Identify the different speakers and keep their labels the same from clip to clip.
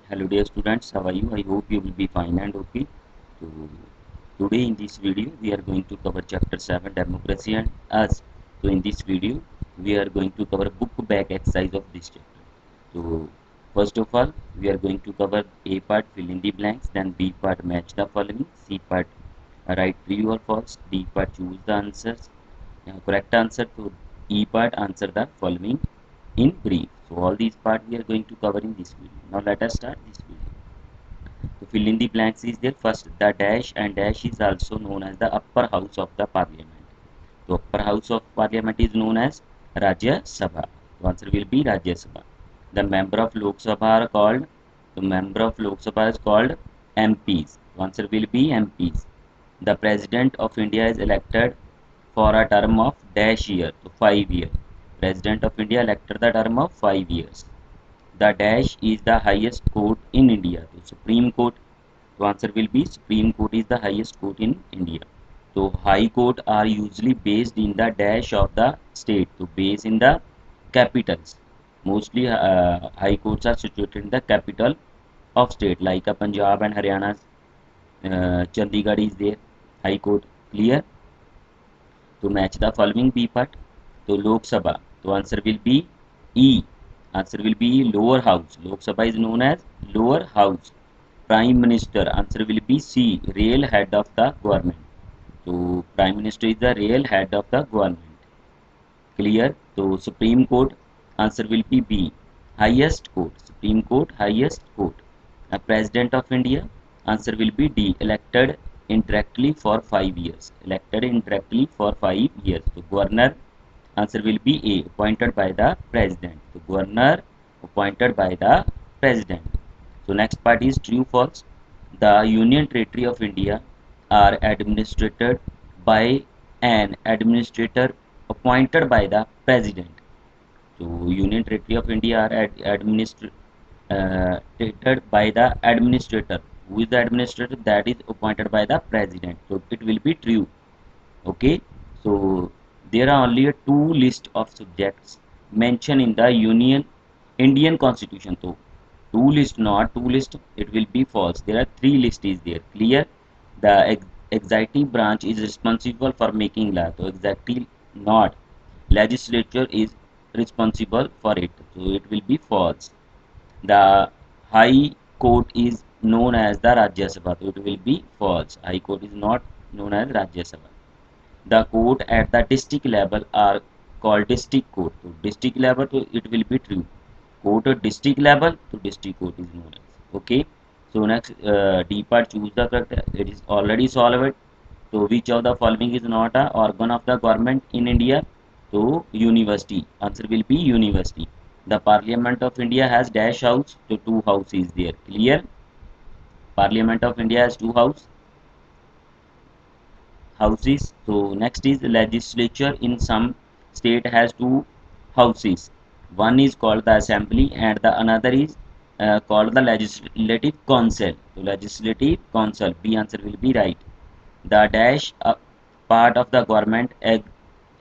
Speaker 1: Hello dear students, how are you? I hope you will be fine and okay. So today in this video we are going to cover chapter 7 Democracy and Us. So in this video we are going to cover book back exercise of this chapter. So first of all we are going to cover A part fill in the blanks, then B part match the following, C part write true or false, D part choose the answers, correct answer, to E part answer the following in brief. So all these parts we are going to cover in this video. Now let us start this video. To fill in the blanks is there. First, the dash and dash is also known as the upper house of the parliament. The upper house of parliament is known as Rajya Sabha. The answer will be Rajya Sabha. The member of Lok Sabha are called. The member of Lok Sabha is called MPs. The answer will be MPs. The president of India is elected for a term of dash year, so 5 years. President of India elected the term of 5 years. The dash is the highest court in India. So Supreme Court. The answer will be Supreme Court is the highest court in India. So High Court are usually based in the dash of the state. So base in the capitals. Mostly High Courts are situated in the capital of state like Punjab and Haryana. Chandigarh is there. High Court. Clear? To match the following B part. So Lok Sabha. So answer will be E. Answer will be lower house. Lok Sabha is known as lower house. Prime Minister. Answer will be C. Real head of the government. So Prime Minister is the real head of the government. Clear? So Supreme Court. Answer will be B. Highest court. Supreme Court. Highest court. President of India. Answer will be D. Elected indirectly for 5 years. Elected indirectly for 5 years. So Governor. Answer will be A. Appointed by the President. So Governor appointed by the President. So next part is true false. The Union Territory of India are administered by an administrator appointed by the President. So Union Territory of India are administered by the administrator. Who is the administrator? That is appointed by the President. So it will be true. Okay. So there are only two list of subjects mentioned in the Indian Constitution. So two list, not two list, it will be false. There are three list is there. Clear? The executive branch is responsible for making law. So exactly not. Legislature is responsible for it. So it will be false. The High Court is known as the Rajya Sabha. So it will be false. High Court is not known as Rajya Sabha. The court at the district level are called district court. So district level, so it will be true. Court at district level, so district court is known as. Okay. So next, D part choose the correct. It is already solved. So which of the following is not a organ of the government in India? So university. Answer will be university. The Parliament of India has dash house. So two house is there. Clear? Parliament of India has two houses. So next is legislature in some state has two houses. One is called the assembly and the another is called the legislative council. So legislative council. B answer will be right. The dash part of the government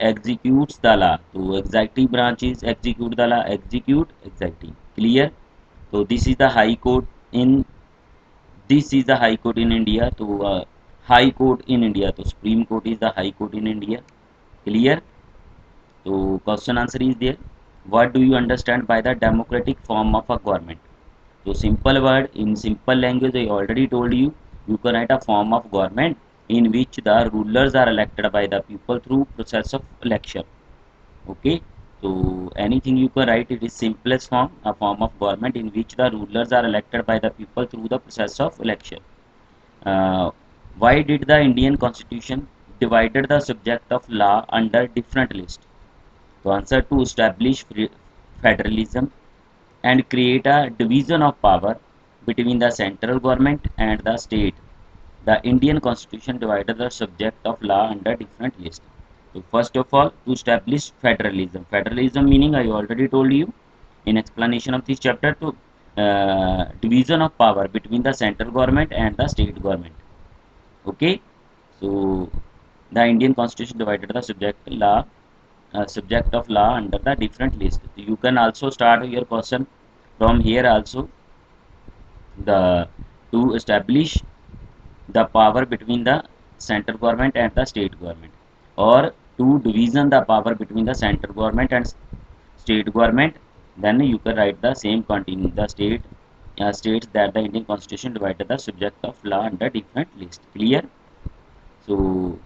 Speaker 1: executes the law. So executive branch is execute the law. Execute executive. Clear? So this is the high court in India. So high court in India. So Supreme Court is the high court in India. Clear? So question answer is there. What do you understand by the democratic form of a government? So simple word in simple language I already told you. You can write a form of government in which the rulers are elected by the people through process of election. Okay. So anything you can write, it is simplest form, a form of government in which the rulers are elected by the people through the process of election. Uh, why did the Indian Constitution divided the subject of law under different lists? To answer, to establish federalism and create a division of power between the central government and the state. The Indian Constitution divided the subject of law under different lists. So first of all, to establish federalism. Federalism meaning I already told you in explanation of this chapter, to division of power between the central government and the state government. Okay. So the Indian Constitution divided the subject of law under the different list. So you can also start your question from here also. the to establish the power between the central government and the state government, or to division the power between the central government and state government. Then you can write the same continue. The states that the Indian Constitution divided the subject of law under different lists. Clear? So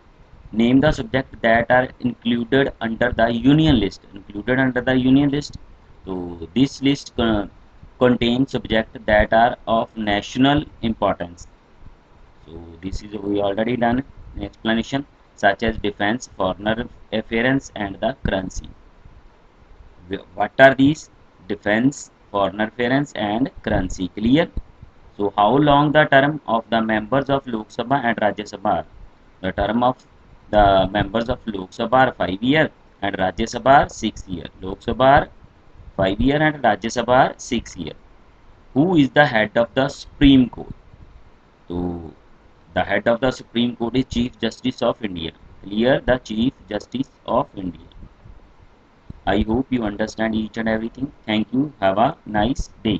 Speaker 1: name the subject that are included under the union list. Included under the union list. So this list contains subjects that are of national importance. So this is we already done an explanation, such as defense, foreign affairs, and the currency. What are these? Defense, foreign affairs, and currency. Clear? So how long the term of the members of Lok Sabha and Rajya Sabha are? The term of the members of Lok Sabha are 5 years and Rajya Sabha are 6 years. Lok Sabha are 5 years and Rajya Sabha are 6 years. Who is the head of the Supreme Court? So the head of the Supreme Court is Chief Justice of India. Clear? The Chief Justice of India. I hope you understand each and everything. Thank you. Have a nice day.